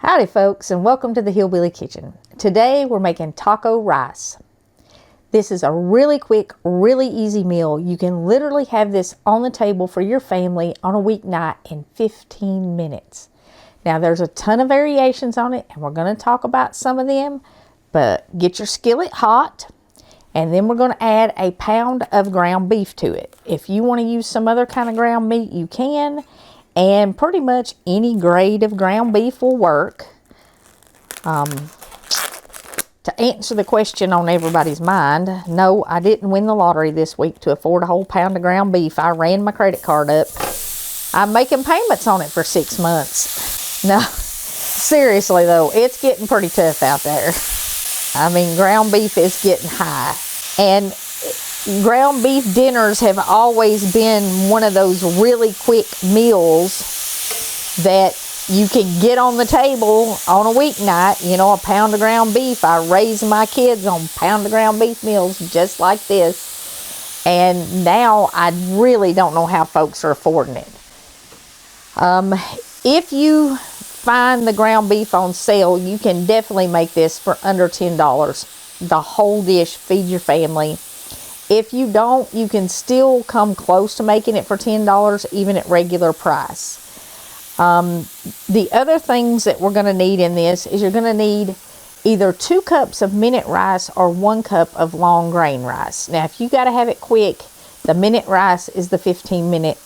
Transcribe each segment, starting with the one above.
Howdy folks, and welcome to the Hillbilly Kitchen. Today we're making taco rice. This is a really quick, really easy meal. You can literally have this on the table for your family on a weeknight in 15 minutes. Now there's a ton of variations on it and we're going to talk about some of them, but get your skillet hot and then we're going to add a pound of ground beef to it. If you want to use some other kind of ground meat, you can. And pretty much any grade of ground beef will work. To answer the question on everybody's mind, no, I didn't win the lottery this week to afford a whole pound of ground beef. I ran my credit card up. I'm making payments on it for 6 months. No, seriously though, it's getting pretty tough out there. I mean, ground beef is getting high. And ground beef dinners have always been one of those really quick meals that you can get on the table on a weeknight. You know, a pound of ground beef. I raise my kids on pound of ground beef meals just like this. And now I really don't know how folks are affording it. If you find the ground beef on sale, you can definitely make this for under $10. The whole dish, feed your family. If you don't, you can still come close to making it for $10 even at regular price. The other things that we're going to need in this is you're going to need either 2 cups of minute rice or 1 cup of long grain rice. Now, if you got to have it quick, the minute rice is the 15-minute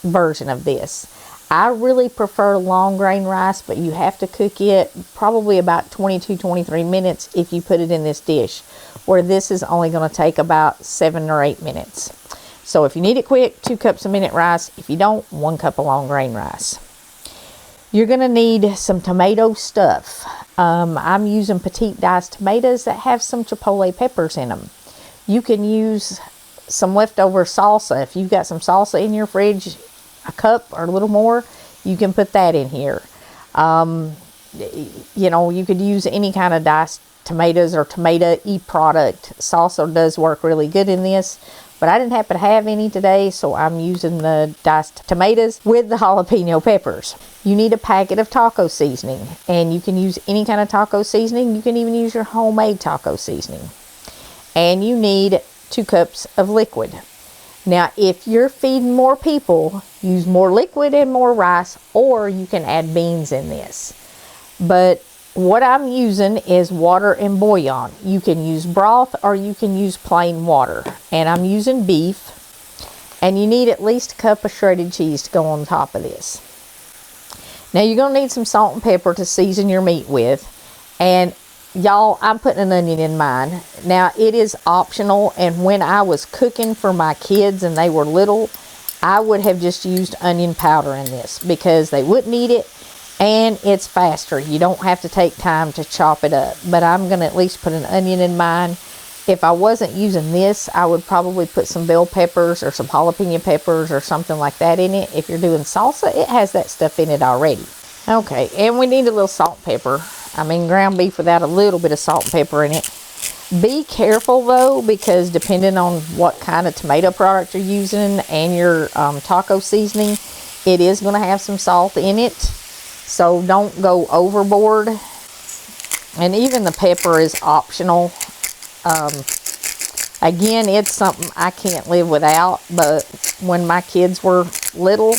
version of this. I really prefer long grain rice, but you have to cook it probably about 22-23 minutes if you put it in this dish, where this is only going to take about 7 or 8 minutes. So if you need it quick, 2 cups of minute rice. If you don't, 1 cup of long grain rice. You're going to need some tomato stuff. I'm using petite diced tomatoes that have some chipotle peppers in them. You can use some leftover salsa. If you've got some salsa in your fridge, a cup or a little more, you can put that in here. You know, you could use any kind of diced tomatoes or tomato-y product. Salsa does work really good in this, but I didn't happen to have any today, so I'm using the diced tomatoes with the jalapeno peppers. You need a packet of taco seasoning, and you can use any kind of taco seasoning. You can even use your homemade taco seasoning. And you need 2 cups of liquid. Now, if you're feeding more people, use more liquid and more rice, or you can add beans in this. But what I'm using is water and bouillon. You can use broth or you can use plain water. And I'm using beef. And you need at least a cup of shredded cheese to go on top of this. Now, you're going to need some salt and pepper to season your meat with. And y'all, I'm putting an onion in mine. Now, it is optional, and when I was cooking for my kids and they were little, I would have just used onion powder in this because they wouldn't eat it, and it's faster. You don't have to take time to chop it up, but I'm going to at least put an onion in mine. If I wasn't using this, I would probably put some bell peppers or some jalapeno peppers or something like that in it. If you're doing salsa, it has that stuff in it already. Okay, and we need a little salt and pepper. I mean, ground beef without a little bit of salt and pepper in it. Be careful though, because depending on what kind of tomato product you're using and your taco seasoning, it is going to have some salt in it. So don't go overboard. And even the pepper is optional. Again, it's something I can't live without, but when my kids were little,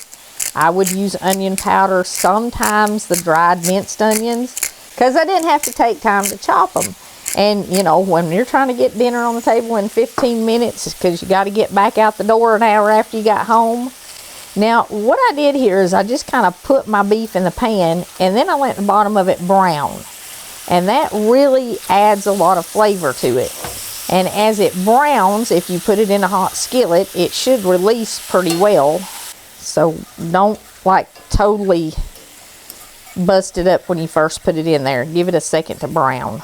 I would use onion powder, sometimes the dried minced onions, because I didn't have to take time to chop them. And, you know, when you're trying to get dinner on the table in 15 minutes, because you got to get back out the door an hour after you got home. Now, what I did here is I just kind of put my beef in the pan, and then I let the bottom of it brown. And that really adds a lot of flavor to it. And as it browns, if you put it in a hot skillet, it should release pretty well. So don't like totally bust it up when you first put it in there. Give it a second to brown.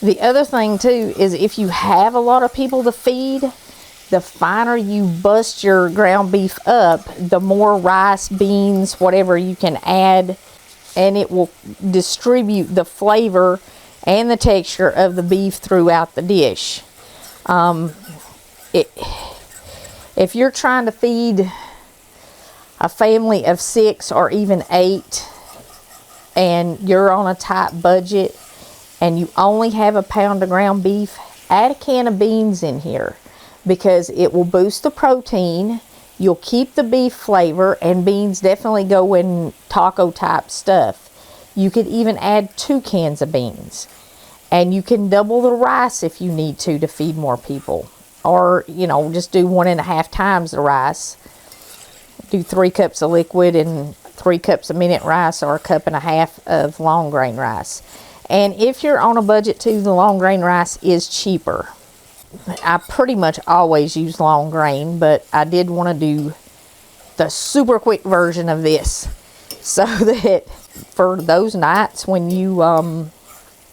The other thing too is if you have a lot of people to feed, the finer you bust your ground beef up, the more rice, beans, whatever you can add, and it will distribute the flavor and the texture of the beef throughout the dish. If you're trying to feed a family of 6 or even 8, and you're on a tight budget and you only have a pound of ground beef, add a can of beans in here because it will boost the protein. You'll keep the beef flavor, and beans definitely go in taco type stuff. You could even add 2 cans of beans, and you can double the rice if you need to feed more people, or just do 1.5 times the rice. Do 3 cups of liquid and 3 cups of minute rice, or 1.5 cups of long grain rice. And if you're on a budget too, the long grain rice is cheaper. I pretty much always use long grain, but I did want to do the super quick version of this so that for those nights when you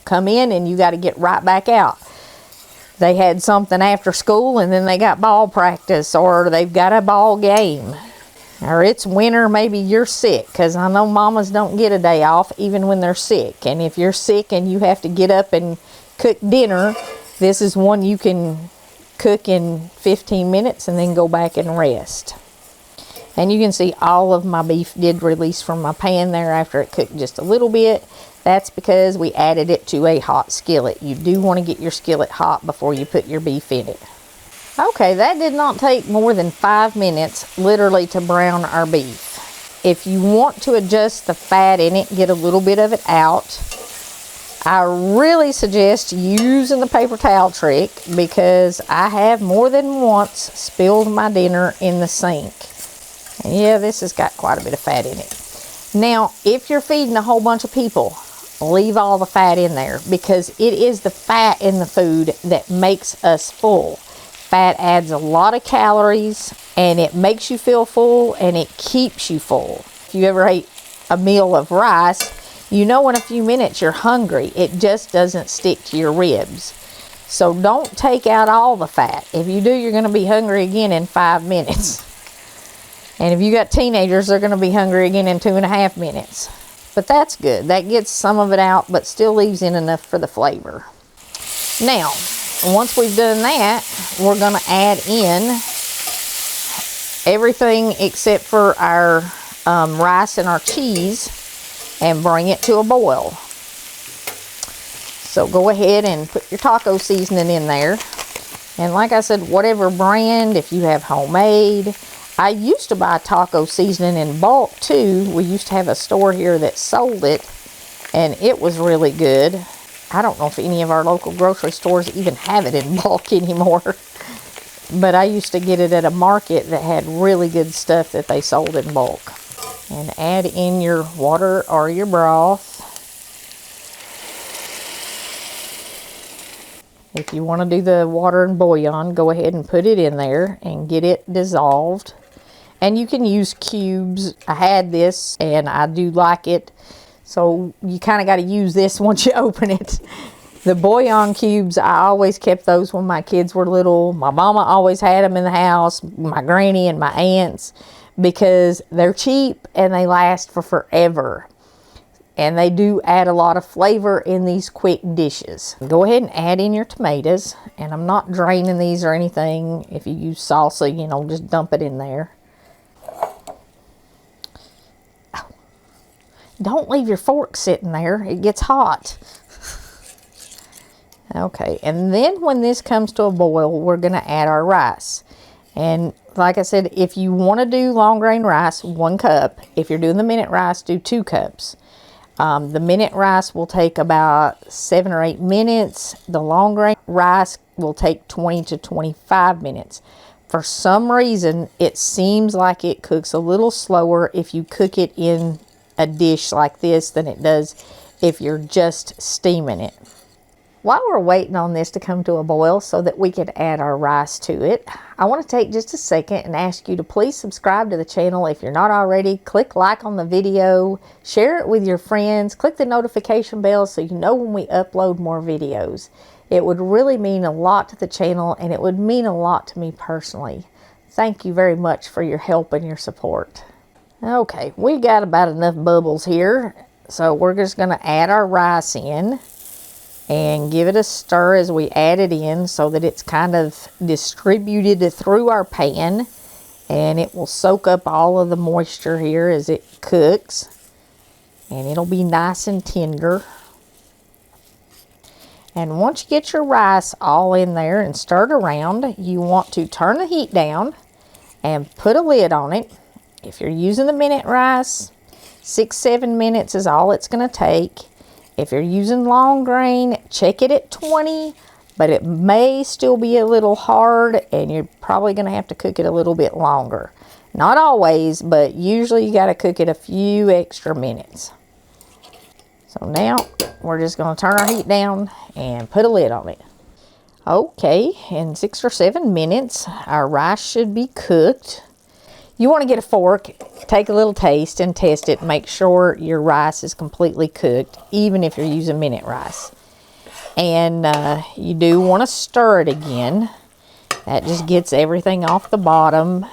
come in and you got to get right back out. They had something after school and then they got ball practice, or they've got a ball game, or it's winter, maybe you're sick, because I know mamas don't get a day off even when they're sick. And if you're sick and you have to get up and cook dinner, this is one you can cook in 15 minutes and then go back and rest. And you can see all of my beef did release from my pan there after it cooked just a little bit. That's because we added it to a hot skillet. You do want to get your skillet hot before you put your beef in it. Okay, that did not take more than 5 minutes literally to brown our beef. If you want to adjust the fat in it, get a little bit of it out, I really suggest using the paper towel trick, because I have more than once spilled my dinner in the sink. And yeah, this has got quite a bit of fat in it. Now, if you're feeding a whole bunch of people, leave all the fat in there, because it is the fat in the food that makes us full. Fat adds a lot of calories, and it makes you feel full, and it keeps you full. If you ever ate a meal of rice, you know in a few minutes you're hungry. It just doesn't stick to your ribs. So don't take out all the fat. If you do, you're going to be hungry again in 5 minutes. And if you got teenagers, they're going to be hungry again in 2.5 minutes. But that's good. That gets some of it out, but still leaves in enough for the flavor. Now, once we've done that, we're going to add in everything except for our rice and our cheese, and bring it to a boil. So go ahead and put your taco seasoning in there. And like I said, whatever brand, if you have homemade. I used to buy taco seasoning in bulk too. We used to have a store here that sold it, and it was really good. I don't know if any of our local grocery stores even have it in bulk anymore. But I used to get it at a market that had really good stuff that they sold in bulk. And add in your water or your broth. If you want to do the water and bouillon, go ahead and put it in there and get it dissolved. And you can use cubes. I had this and I do like it. So you kind of got to use this once you open it. The bouillon cubes, I always kept those when my kids were little. My mama always had them in the house, my granny and my aunts, because they're cheap and they last for forever. And they do add a lot of flavor in these quick dishes. Go ahead and add in your tomatoes. And I'm not draining these or anything. If you use salsa, just dump it in there. Don't leave your fork sitting there. It gets hot. Okay, and then when this comes to a boil, we're going to add our rice. And like I said, if you want to do long grain rice, 1 cup. If you're doing the minute rice, do 2 cups. The minute rice will take about 7 or 8 minutes. The long grain rice will take 20 to 25 minutes. For some reason, it seems like it cooks a little slower if you cook it in a dish like this than it does if you're just steaming it. While we're waiting on this to come to a boil so that we can add our rice to it, I want to take just a second and ask you to please subscribe to the channel if you're not already. Click like on the video, share it with your friends, click the notification bell so you know when we upload more videos. It would really mean a lot to the channel, and it would mean a lot to me personally. Thank you very much for your help and your support. Okay, we got about enough bubbles here, so we're just going to add our rice in. And give it a stir as we add it in so that it's kind of distributed through our pan. And it will soak up all of the moisture here as it cooks. and it'll be nice and tender. And once you get your rice all in there and stirred around, you want to turn the heat down and put a lid on it. If you're using the minute rice, 6-7 minutes is all it's going to take. If you're using long grain, check it at 20, but it may still be a little hard, and you're probably going to have to cook it a little bit longer. Not always, but usually you got to cook it a few extra minutes. So now we're just going to turn our heat down and put a lid on it. Okay, in 6 or 7 minutes, our rice should be cooked. You want to get a fork, take a little taste and test it. Make sure your rice is completely cooked, even if you're using minute rice. And you do want to stir it again. That just gets everything off the bottom.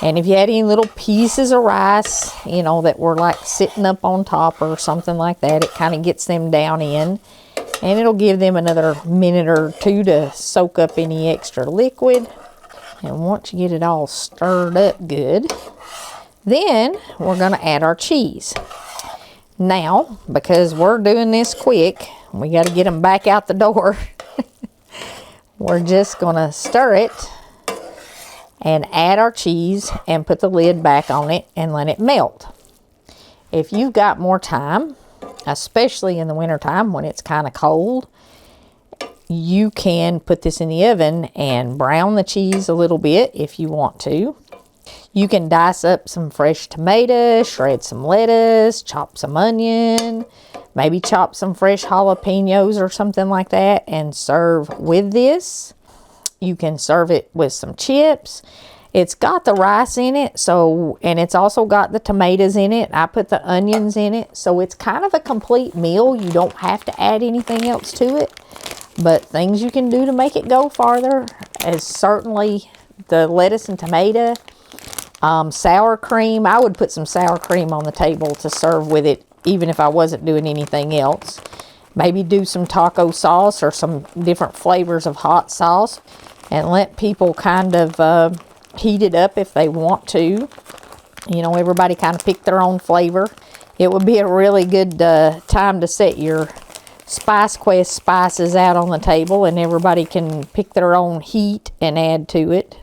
And if you had any little pieces of rice, you know, that were like sitting up on top or something like that, it kind of gets them down in. And it'll give them another minute or two to soak up any extra liquid. And once you get it all stirred up good, then we're going to add our cheese. Now, because we're doing this quick, we got to get them back out the door. We're just going to stir it and add our cheese and put the lid back on it and let it melt. If you've got more time, especially in the wintertime when it's kind of cold, you can put this in the oven and brown the cheese a little bit if you want to. You can dice up some fresh tomatoes, shred some lettuce, chop some onion, maybe chop some fresh jalapeños or something like that and serve with this. You can serve it with some chips. It's got the rice in it, and it's also got the tomatoes in it. I put the onions in it, so it's kind of a complete meal. You don't have to add anything else to it. But things you can do to make it go farther is certainly the lettuce and tomato. Sour cream. I would put some sour cream on the table to serve with it, even if I wasn't doing anything else. Maybe do some taco sauce or some different flavors of hot sauce and let people kind of heat it up if they want to. You know, everybody kind of pick their own flavor. It would be a really good time to set your Spice Quest spices out on the table, and everybody can pick their own heat and add to it.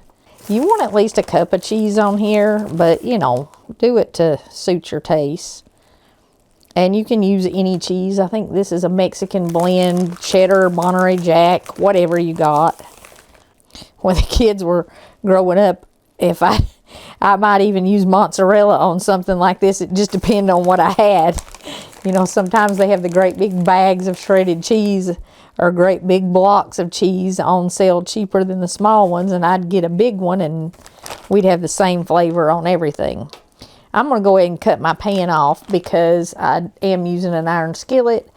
You want at least a cup of cheese on here, but you know, do it to suit your taste. And you can use any cheese. I think this is a Mexican blend, cheddar, Monterey Jack, whatever you got. When the kids were growing up, if I might even use mozzarella on something like this. It just depends on what I had. You know, sometimes they have the great big bags of shredded cheese or great big blocks of cheese on sale cheaper than the small ones, and I'd get a big one and we'd have the same flavor on everything. I'm going to go ahead and cut my pan off because I am using an iron skillet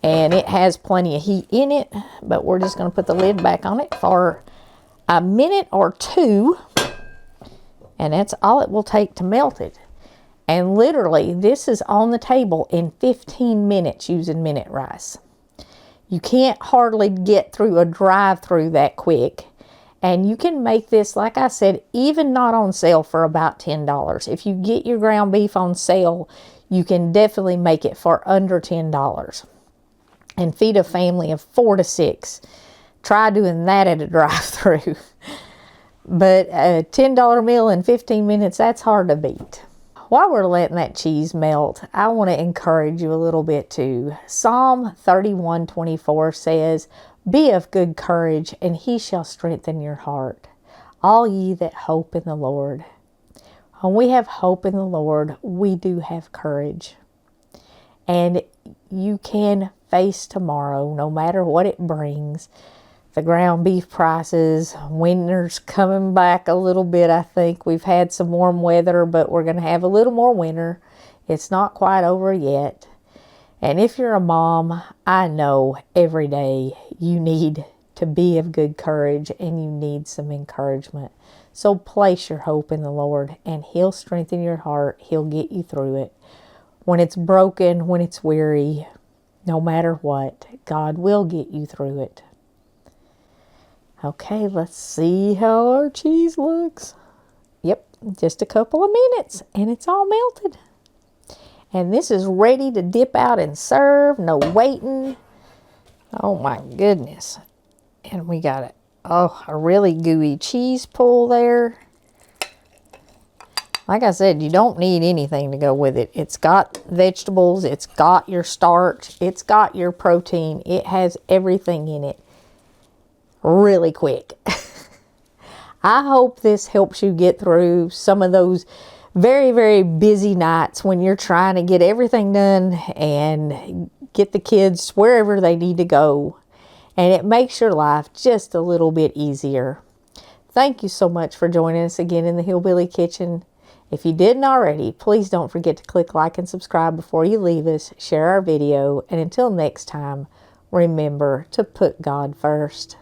and it has plenty of heat in it, but we're just going to put the lid back on it for a minute or two, and that's all it will take to melt it. And literally, this is on the table in 15 minutes using minute rice. You can't hardly get through a drive-through that quick. And you can make this, like I said, even not on sale for about $10. If you get your ground beef on sale, you can definitely make it for under $10. And feed a family of 4 to 6. Try doing that at a drive-through. But a $10 meal in 15 minutes, that's hard to beat. While we're letting that cheese melt, I want to encourage you a little bit too. Psalm 31:24 says, "Be of good courage, and he shall strengthen your heart, all ye that hope in the Lord." When we have hope in the Lord, we do have courage. And you can face tomorrow, no matter what it brings. The ground beef prices, winter's coming back a little bit, I think. We've had some warm weather, but we're going to have a little more winter. It's not quite over yet. And if you're a mom, I know every day you need to be of good courage and you need some encouragement. So place your hope in the Lord and He'll strengthen your heart. He'll get you through it. When it's broken, when it's weary, no matter what, God will get you through it. Okay, let's see how our cheese looks. Yep, just a couple of minutes and it's all melted. And this is ready to dip out and serve. No waiting. Oh my goodness. And we got it. Oh, a really gooey cheese pull there. Like I said, you don't need anything to go with it. It's got vegetables. It's got your starch. It's got your protein. It has everything in it. Really quick. I hope this helps you get through some of those very, very busy nights when you're trying to get everything done and get the kids wherever they need to go. And it makes your life just a little bit easier. Thank you so much for joining us again in the Hillbilly Kitchen. If you didn't already, please don't forget to click like and subscribe before you leave us. Share our video. And until next time, remember to put God first.